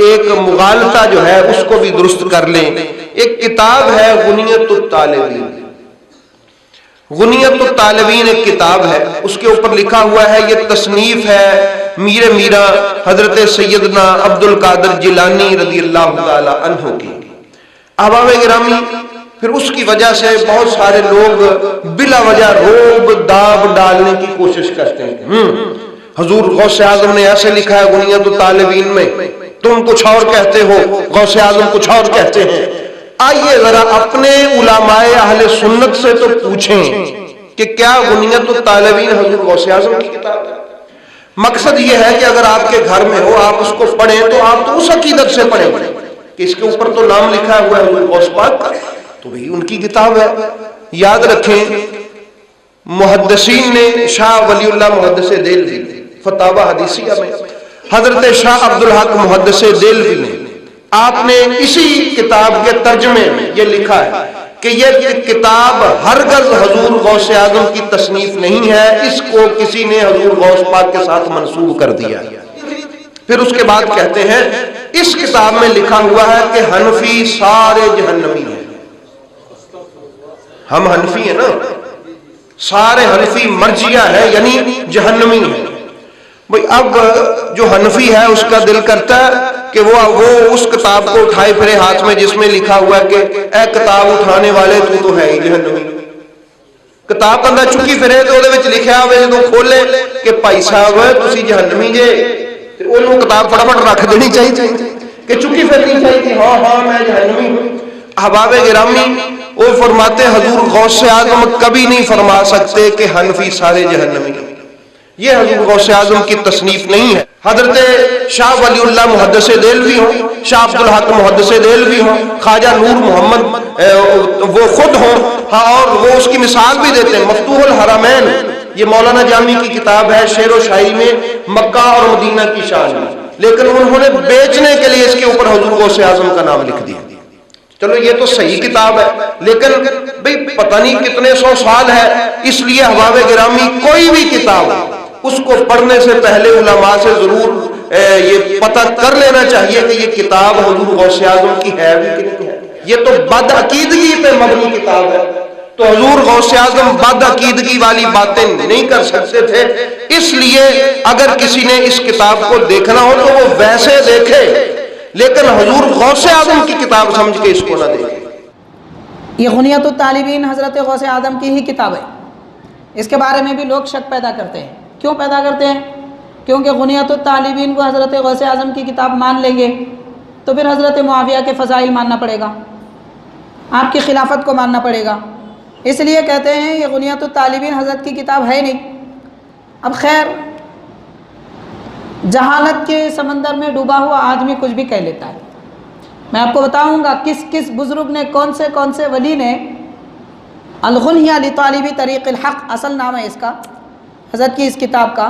ایک مغالطہ جو ہے اس کو بھی درست کر لیں۔ ایک کتاب ہے غنیۃ الطالبین، غنیۃ الطالبین ایک کتاب ہے، اس کے اوپر لکھا ہوا ہے، یہ تصنیف ہے میرا حضرت سیدنا عبد القادر جیلانی رضی اللہ تعالی عنہ کی۔ احباب گرامی، پھر اس کی وجہ سے بہت سارے لوگ بلا وجہ روب داب ڈالنے کی کوشش کرتے ہیں۔ حضور غوث اعظم نے ایسے لکھا ہے غنیۃ الطالبین میں، تم کچھ اور کہتے ہو، غوث اعظم کچھ اور کہتے ہیں۔ آئیے ذرا اپنے علماء اہل سنت سے تو پوچھیں کہ کیا غنیۃ الطالبین حضور غوث اعظم کی کتاب ہے؟ مقصد یہ ہے کہ اگر آپ کے گھر میں ہو، آپ اس کو پڑھیں تو آپ تو اس عقیدت سے پڑھیں کہ اس کے اوپر تو نام لکھا ہوا ہے حضور غوث پاک کا، تو بھئی ان کی کتاب ہے۔ یاد رکھیں، محدثین نے شاہ ولی اللہ محدث دہلوی فتاوی حدیثیہ میں، حضرت شاہ عبدالحق محدث دہلوی نے، آپ نے اسی کتاب کے ترجمے میں یہ لکھا ہے کہ یہ کتاب ہرگز حضور غوث اعظم کی تصنیف نہیں ہے، اس کو کسی نے حضور غوث پاک کے ساتھ منسوب کر دیا۔ پھر اس کے بعد کہتے ہیں اس کتاب میں لکھا ہوا ہے کہ حنفی سارے جہنمی ہیں۔ ہم حنفی ہیں نا، سارے حنفی مرجیہ ہے یعنی جہنمی ہیں۔ بھئی اب جو حنفی ہے اس کا دل کرتا ہے کہ وہ اس کتاب کو اٹھائے پھرے ہاتھ میں جس میں لکھا ہوا ہے کہ اے کتاب اٹھانے والے تو ہے ہی جہنمی۔ کتاب بندہ چکی پھرے تو وہ لکھا ہوئے تو کھولے کہ بھائی صاحب تسی جہنمی جے، انہوں کتاب فٹافٹ رکھ دینی چاہیے کہ چکی پھرنی چاہیے کہ ہاں میں جہنمی ہوں۔ احباب گرامی، وہ فرماتے حضور غوث اعظم کبھی نہیں فرما سکتے کہ حنفی سارے جہنمی ہیں، یہ حضور غوث اعظم کی تصنیف نہیں ہے۔ حضرت شاہ ولی اللہ محدث دہلوی ہوں، شاہ عبدالحق محدث دہلوی ہوں، خواجہ نور محمد وہ خود ہوں، ہاں، اور وہ اس کی مثال بھی دیتے ہیں۔ مفتوح الحرمین، یہ مولانا جامی کی کتاب ہے شعر و شاعری میں مکہ اور مدینہ کی شان میں، لیکن انہوں نے بیچنے کے لیے اس کے اوپر حضور غوث اعظم کا نام لکھ دیا۔ چلو یہ تو صحیح کتاب ہے، لیکن بھئی پتہ نہیں کتنے سو سال ہے، اس لیے احباب گرامی کوئی بھی کتاب اس کو پڑھنے سے پہلے علماء سے ضرور یہ پتہ کر لینا چاہیے کہ یہ کتاب حضور غوث اعظم کی ہے بھی کہ نہیں ہے۔ یہ تو بد عقیدگی پہ مبنی کتاب ہے، تو حضور غوث اعظم بد عقیدگی والی باتیں نہیں کر سکتے تھے، اس لیے اگر کسی نے اس کتاب کو دیکھنا ہو تو وہ ویسے دیکھے، لیکن حضور غوث اعظم کی کتاب سمجھ کے اس کو نہ دیکھے۔ یہ غنیۃ الطالبین حضرت غوث اعظم کی ہی کتاب ہے۔ اس کے بارے میں بھی لوگ شک پیدا کرتے ہیں۔ کیوں پیدا کرتے ہیں؟ کیونکہ غنیۃ الطالبین کو حضرت غوث اعظم کی کتاب مان لیں گے تو پھر حضرت معاویہ کے فضائل ماننا پڑے گا، آپ کی خلافت کو ماننا پڑے گا، اس لیے کہتے ہیں یہ غنیۃ الطالبین حضرت کی کتاب ہے نہیں۔ اب خیر، جہالت کے سمندر میں ڈوبا ہوا آدمی کچھ بھی کہہ لیتا ہے۔ میں آپ کو بتاؤں گا کس کس بزرگ نے، کون سے ولی نے الغنیہ لطالبی طریق الحق، اصل نام ہے اس کا، حضرت کی اس کتاب کا،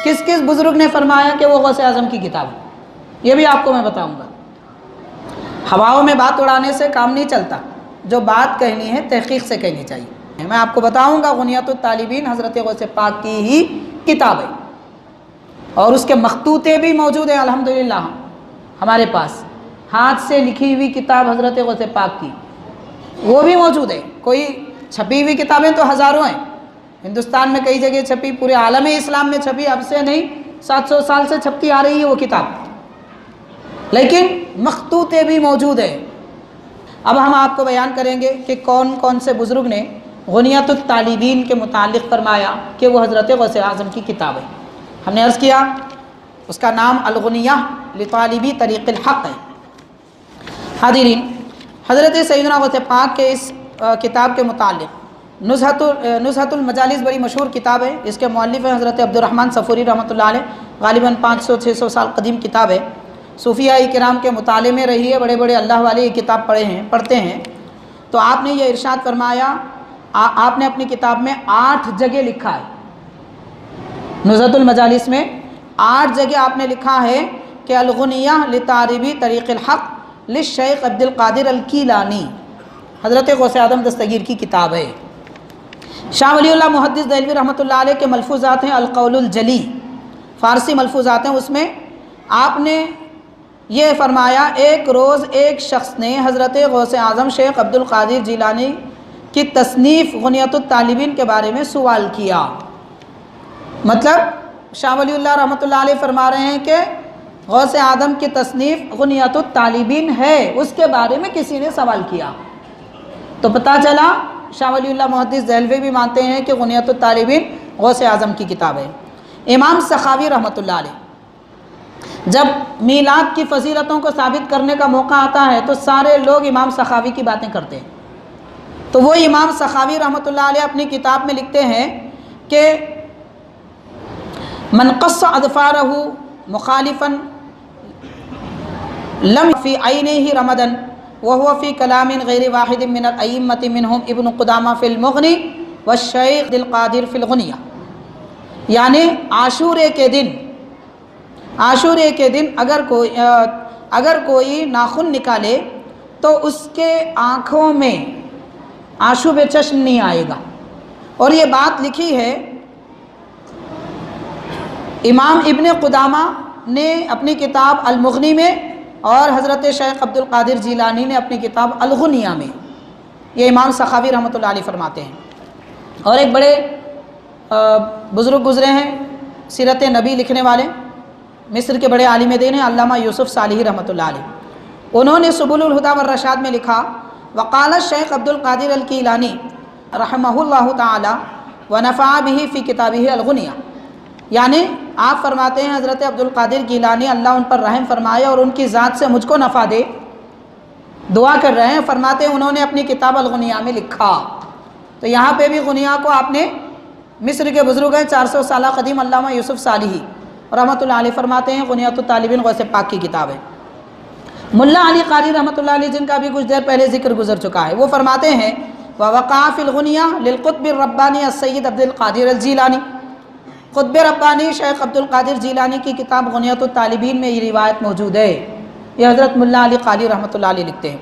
کس کس بزرگ نے فرمایا کہ وہ غوث اعظم کی کتاب ہے، یہ بھی آپ کو میں بتاؤں گا۔ ہواؤں میں بات اڑانے سے کام نہیں چلتا، جو بات کہنی ہے تحقیق سے کہنی چاہیے۔ میں آپ کو بتاؤں گا غنیۃ الطالبین حضرت غوث پاک کی ہی کتاب ہے، اور اس کے مخطوطے بھی موجود ہیں الحمدللہ ہمارے پاس، ہاتھ سے لکھی ہوئی کتاب حضرت غوث پاک کی وہ بھی موجود ہے۔ کوئی چھپی ہوئی کتابیں تو ہزاروں ہیں، ہندوستان میں کئی جگہ چھپی، پورے عالم اسلام میں چھپی، اب سے نہیں 700 سال سے چھپتی آ رہی ہے وہ کتاب، لیکن مخطوطے بھی موجود ہیں۔ اب ہم آپ کو بیان کریں گے کہ کون کون سے بزرگ نے غنیۃ الطالبین کے متعلق فرمایا کہ وہ حضرت غوث اعظم کی کتاب ہے۔ ہم نے عرض کیا اس کا نام الغنیہ لطالبی طریق الحق ہے۔ حاضرین، حضرت سیدنا غوث پاک کے اس کتاب کے متعلق نزہۃ المجالس بڑی مشہور کتاب ہے، اس کے مؤلف ہیں حضرت عبد الرحمن صفوری رحمۃ اللہ علیہ، غالباً 500-600 سال قدیم کتاب ہے، صوفیہ کرام کے مطالعے میں رہی ہے، بڑے بڑے اللہ والے یہ کتاب پڑھتے ہیں۔ تو آپ نے یہ ارشاد فرمایا، آپ نے اپنی کتاب میں 8 جگہ لکھا ہے، نزہۃ المجالس میں 8 جگہ آپ نے لکھا ہے کہ الغنیہ لطالبی طریق الحق للشیخ عبد القادر الکیلانی، حضرت غوث اعظم دستگیر کی کتاب ہے۔ شاہ ولی اللہ محدث دہلوی رحمۃ اللہ علیہ کے ملفوظات ہیں القول الجلی، فارسی ملفوظات ہیں، اس میں آپ نے یہ فرمایا ایک روز ایک شخص نے حضرت غوث اعظم شیخ عبد القادر جیلانی کی تصنیف غنیۃ الطالبین کے بارے میں سوال کیا۔ مطلب شاہ ولی اللہ رحمۃ اللہ علیہ فرما رہے ہیں کہ غوث اعظم کی تصنیف غنیۃ الطالبین ہے، اس کے بارے میں کسی نے سوال کیا، تو پتہ چلا شاہ ولی اللہ محدث دہلوی بھی مانتے ہیں کہ غنیۃ الطالبین غوث اعظم کی کتاب ہے۔ امام سخاوی رحمۃ اللہ علیہ جب میلاد کی فضیلتوں کو ثابت کرنے کا موقع آتا ہے تو سارے لوگ امام سخاوی کی باتیں کرتے ہیں، تو وہ امام سخاوی رحمۃ اللہ علیہ اپنی کتاب میں لکھتے ہیں کہ من قص اظفارہ مخالفا لم فی عینہ رمدا وهو فی کلام غیر واحد من الائمۃ منہم ابن قدامہ فی المغنی والشیخ عبد القادر فی الغنیہ، یعنی عاشورے کے دن اگر کوئی ناخن نکالے تو اس کے آنکھوں میں آشوب چشم نہیں آئے گا، اور یہ بات لکھی ہے امام ابن قدامہ نے اپنی کتاب المغنی میں اور حضرت شیخ عبد القادر جیلانی نے اپنی کتاب الغنیہ میں، یہ امام سخاوی رحمۃ اللہ علیہ فرماتے ہیں۔ اور ایک بڑے بزرگ گزرے ہیں سیرت نبی لکھنے والے، مصر کے بڑے عالم دین ہیں علامہ یوسف صالحی رحمۃ اللہ علیہ، انہوں نے سبل الہدی والرشاد میں لکھا وقال الشیخ عبد القادر الکیلانی رحمہ اللہ تعالی ونفع به فی کتابہ الغنیہ، یعنی آپ فرماتے ہیں حضرت عبد القادر گیلانی اللہ ان پر رحم فرمائے اور ان کی ذات سے مجھ کو نفع دے، دعا کر رہے ہیں، فرماتے ہیں انہوں نے اپنی کتاب الغنیہ میں لکھا۔ تو یہاں پہ بھی غنیہ کو آپ نے، مصر کے بزرگ ہیں 400 سالہ قدیم علامہ یوسف صالحی رحمۃ اللہ علیہ فرماتے ہیں غنیۃ الطالبین غوث پاک کی کتاب ہے۔ ملا علی قاری رحمۃ اللہ علیہ جن کا بھی کچھ دیر پہلے ذکر گزر چکا ہے، وہ فرماتے ہیں وَوَقَعَ فِي الْغُنْيَةِ لِلْقُطْبِ الرَّبَّانِي السید عبد القادر الجیلانی، قطب ربانی شیخ عبد القادر جیلانی کی کتاب غنیۃ الطالبین میں یہ روایت موجود ہے، یہ حضرت ملا علی قاری رحمۃ اللہ علیہ لکھتے ہیں۔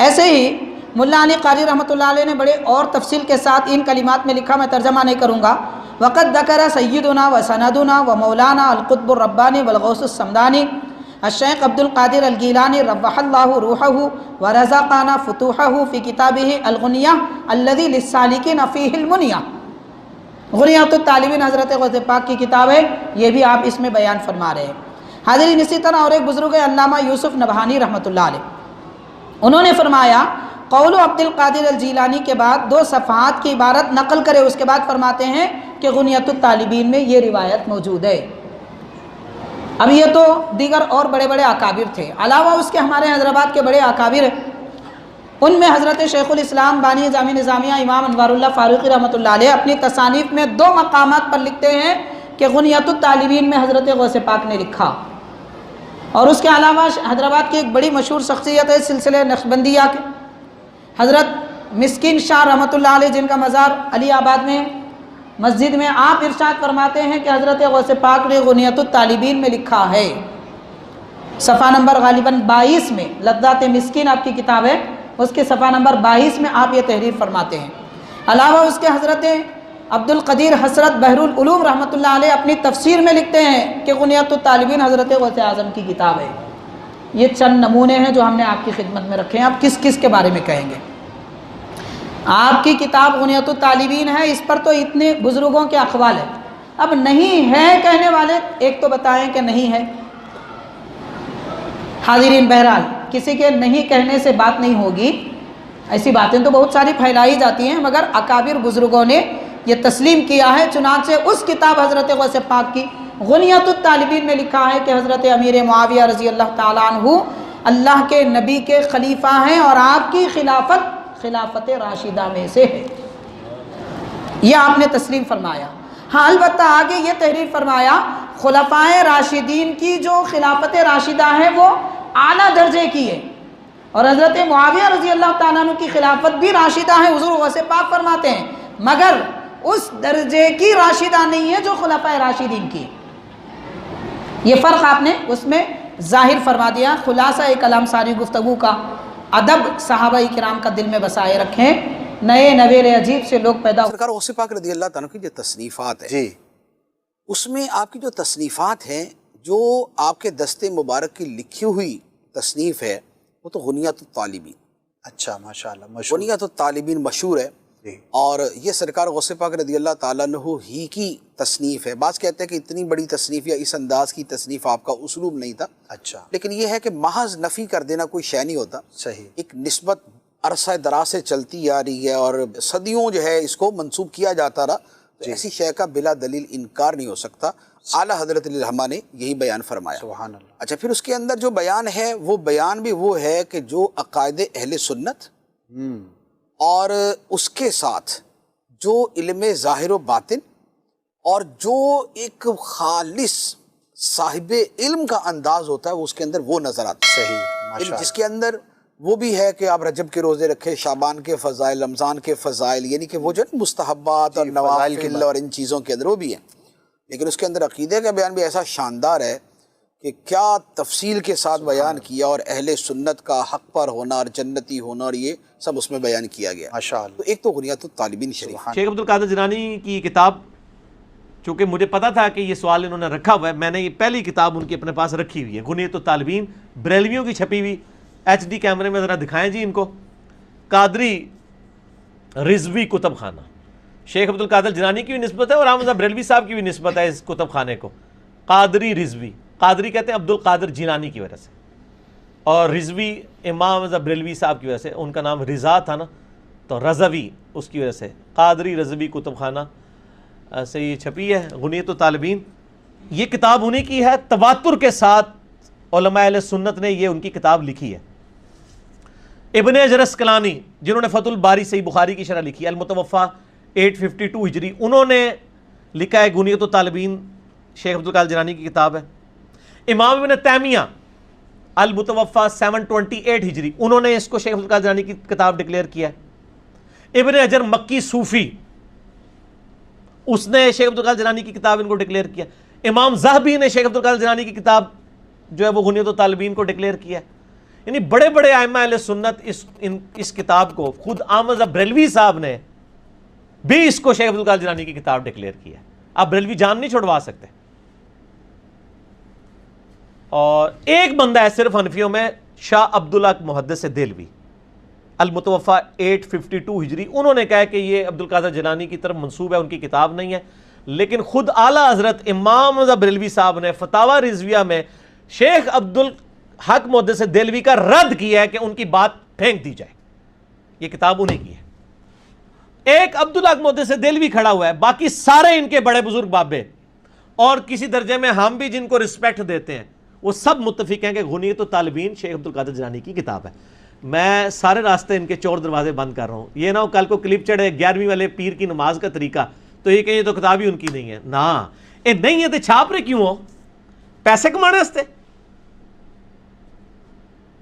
ایسے ہی ملا علی قاری رحمۃ اللہ علیہ نے بڑے اور تفصیل کے ساتھ ان کلمات میں لکھا، میں ترجمہ نہیں کروں گا، وقد ذکر سیدنا و سندنا و مولانا القطب الربانی والغوث السمدانی الشیخ عبد القادر الگیلانی ربح اللہ روحہ ورزقنا فتوحہ فی کتابہ الغنیہ الذی للسالکین فیہ المنیہ، غنیۃ الطالبین حضرت غوث پاک کی کتاب ہے، یہ بھی آپ اس میں بیان فرما رہے ہیں۔ حاضرین، اسی طرح اور ایک بزرگ ہے علامہ یوسف نبہانی رحمۃ اللہ علیہ، انہوں نے فرمایا قول عبد القادر الجیلانی کے بعد 2 صفحات کی عبارت نقل کرے، اس کے بعد فرماتے ہیں کہ غنیۃ الطالبین میں یہ روایت موجود ہے۔ اب یہ تو دیگر اور بڑے بڑے اکابر تھے، علاوہ اس کے ہمارے حیدرآباد کے بڑے اکابر ہیں، ان میں حضرت شیخ الاسلام بانی جامع نظامیہ امام انوار اللہ فاروقی رحمۃ اللہ علیہ اپنی تصانیف میں 2 مقامات پر لکھتے ہیں کہ غنیۃ الطالبین میں حضرت غوث پاک نے لکھا۔ اور اس کے علاوہ حیدرآباد کی ایک بڑی مشہور شخصیت ہے سلسلہ نقشبندیہ کے حضرت مسکین شاہ رحمۃ اللہ علیہ، جن کا مزار علی آباد میں مسجد میں، آپ ارشاد فرماتے ہیں کہ حضرت غوث پاک نے غنیۃ الطالبین میں لکھا ہے، صفحہ نمبر غالباً 22 میں، لذات مسکین آپ کی کتاب ہے، اس کے صفحہ نمبر 22 میں آپ یہ تحریر فرماتے ہیں۔ علاوہ اس کے حضرت عبد القدیر حسرت بحر العلوم رحمۃ اللہ علیہ اپنی تفسیر میں لکھتے ہیں کہ غنیۃ الطالبین حضرت غوث اعظم کی کتاب ہے۔ یہ چند نمونے ہیں جو ہم نے آپ کی خدمت میں رکھے ہیں، آپ کس کس کے بارے میں کہیں گے؟ آپ کی کتاب غنیۃ الطالبین ہے، اس پر تو اتنے بزرگوں کے اقوال ہیں، اب نہیں ہے کہنے والے ایک تو بتائیں کہ نہیں ہے۔ حاضرین، بہرحال کسی کے نہیں کہنے سے بات نہیں ہوگی، ایسی باتیں تو بہت ساری پھیلائی جاتی ہیں، مگر اکابر بزرگوں نے یہ تسلیم کیا ہے، چنانچہ اس کتاب حضرت غوث پاک کی غنیۃ الطالبین میں لکھا ہے کہ حضرت امیر معاویہ رضی اللہ تعالیٰ عنہ اللہ کے نبی کے خلیفہ ہیں اور آپ کی خلافت راشدہ میں سے ہے، یہ آپ نے تسلیم فرمایا۔ ہاں، البتہ آگے یہ تحریر فرمایا خلفائے راشدین کی جو خلافت راشدہ ہے وہ اعلیٰ درجے کی ہے، اور حضرت معاویہ رضی اللہ تعالیٰ عنہ کی خلافت بھی راشدہ ہے، حضور غوث پاک فرماتے ہیں، مگر اس درجے کی راشدہ نہیں ہے جو خلفائے راشدین کی۔ یہ فرق آپ نے اس میں ظاہر فرما دیا۔ خلاصہ کلام ساری گفتگو کا ادب صحابہ کرام کا دل میں بسائے رکھیں، نئے نویرے عجیب سے لوگ پیدا ہو۔ سرکار غوث پاک رضی اللہ تعالیٰ کی جو تصنیفات ہیں، جی، اس میں آپ کی جو تصنیفات ہیں جو آپ کے دست مبارک کی لکھی ہوئی تصنیف ہے وہ تو غنیۃ الطالبین. اچھا ماشاءاللہ مشہور. غنیۃ الطالبین مشہور ہے اور یہ سرکار غوث پاک رضی اللہ تعالیٰ عنہ ہی کی تصنیف ہے. بعض کہتے ہیں کہ اتنی بڑی تصنیف یا اس انداز کی تصنیف آپ کا اسلوب نہیں تھا. اچھا لیکن یہ ہے کہ محض نفی کر دینا کوئی شے نہیں ہوتا. صحیح. ایک نسبت عرصہ دراز سے چلتی آ رہی ہے اور صدیوں جو ہے اس کو منسوب کیا جاتا رہا, تو ایسی شے کا بلا دلیل انکار نہیں ہو سکتا. اعلیٰ حضرت علی الرحمہ نے یہی بیان فرمایا. سبحان اللہ. اچھا, پھر اس کے اندر جو بیان ہے وہ بیان بھی وہ ہے کہ جو عقائد اہل سنت اور اس کے ساتھ جو علم ظاہر و باطن اور جو ایک خالص صاحب علم کا انداز ہوتا ہے وہ اس کے اندر وہ نظر آتا ہے. صحیح ماشاءاللہ. جس کے اندر وہ بھی ہے کہ آپ رجب کے روزے رکھے, شعبان کے فضائل, رمضان کے فضائل, یعنی کہ وہ جو مستحبات اور نوافل اور ان چیزوں کے اندر وہ بھی ہیں. لیکن اس کے اندر عقیدے کا بیان بھی ایسا شاندار ہے کہ کیا تفصیل کے ساتھ بیان کیا, اور اہل سنت کا حق پر ہونا اور جنتی ہونا اور یہ سب اس میں بیان کیا گیا. ماشاءاللہ. تو ایک تو غنیۃ الطالبین شریف. شیخ عبد القادر جیلانی کی کتاب, چونکہ مجھے پتا تھا کہ یہ سوال انہوں نے رکھا ہوا ہے, میں نے یہ پہلی کتاب ان کی اپنے پاس رکھی ہوئی ہے, غنیۃ الطالبین, بریلویوں کی چھپی ہوئی. ایچ ڈی کیمرے میں ذرا دکھائیں جی ان کو. قادری رضوی کتب خانہ, شیخ عبد القادر جیلانی کی بھی نسبت ہے اور احمد بریلوی صاحب کی بھی نسبت ہے اس کتب خانے کو. قادری رضوی, قادری کہتے ہیں عبد القادر جیلانی کی وجہ سے, اور رضوی امام احمد بریلوی صاحب کی وجہ سے, ان کا نام رضا تھا نا تو رضوی اس کی وجہ سے. قادری رضوی کتب خانہ سے یہ چھپی ہے غنیۃ الطالبین. یہ کتاب انہیں کی ہے, تواتر کے ساتھ علماء اہل سنت نے یہ ان کی کتاب لکھی ہے. ابن حجر اسقلانی جنہوں نے فتح الباری صحیح بخاری کی شرح لکھی, المتوفا 852 ہجری, انہوں نے لکھا ہے غنیۃ الطالبین, شیخ عبد القادر جیلانی کی کتاب ہے. امام ابن تیمیہ المتوفا 728 ہجری, انہوں نے اس کو شیخ عبد القادر جیلانی کی کتاب ڈکلیئر کیا ہے. ابن حجر مکی صوفی, اس نے شیخ عبد القادر جیلانی کی کتاب ان کو ڈکلیئر کیا. امام ذہبی نے شیخ عبد القادر جیلانی کی کتاب جو ہے وہ غنیۃ الطالبین کو ڈکلیئر کیا. یعنی بڑے بڑے ائمہ اہل سنت اس کتاب کو, خود احمد بریلوی صاحب نے بھی اس کو شیخ عبد القادر جیلانی کی کتاب ڈکلیئر کیا ہے. آپ بریلوی جان نہیں چھوڑوا سکتے. اور ایک بندہ ہے صرف حنفیوں میں, شاہ عبداللہ محدث دہلوی, المتوفا 852 ہجری, انہوں نے کہا کہ یہ عبد القادر جیلانی کی طرف منسوب ہے, ان کی کتاب نہیں ہے. لیکن خود اعلیٰ حضرت امام بریلوی صاحب نے فتاوی رضویہ میں شیخ عبد الحق محدث دہلوی کا رد کیا ہے کہ ان کی بات پھینک دی جائے. یہ کتاب انہیں کی ہے. ایک عبدالحق محدث دہلوی کھڑا ہوا ہے, باقی سارے ان کے بڑے بزرگ بابے اور کسی درجے میں ہم بھی جن کو رسپیکٹ دیتے ہیں وہ سب متفق ہیں کہ غنیۃ الطالبین شیخ عبد القادر جیلانی کی کتاب ہے. میں سارے راستے ان کے چور دروازے بند کر رہا ہوں. یہ نہ ہو کل کو کلپ چڑھے 11ویں والے پیر کی نماز کا طریقہ, تو یہ کہ یہ تو کتاب ہی ان کی نہیں ہے. نہ نہیں ہے تو چھاپ رہے کیوں ہو, پیسے کمانے واسطے.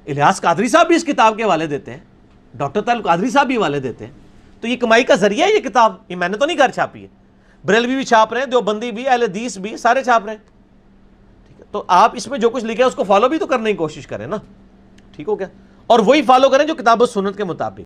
الیاس قادری صاحب بھی اس کتاب کے حوالے دیتے ہیں, ڈاکٹر طالب قادری صاحب بھی حوالے دیتے ہیں. تو یہ کمائی کا ذریعہ ہے یہ کتاب, یہ میں نے تو نہیں گھر چھاپی ہے. بریلوی بھی چھاپ رہے ہیں, دیوبندی بھی, اہل حدیث بھی, سارے چھاپ رہے ہیں. ٹھیک ہے, تو آپ اس میں جو کچھ لکھا ہے اس کو فالو بھی تو کرنے کی کوشش کریں نا. ٹھیک ہو گیا, اور وہی فالو کریں جو کتاب و سنت کے مطابق.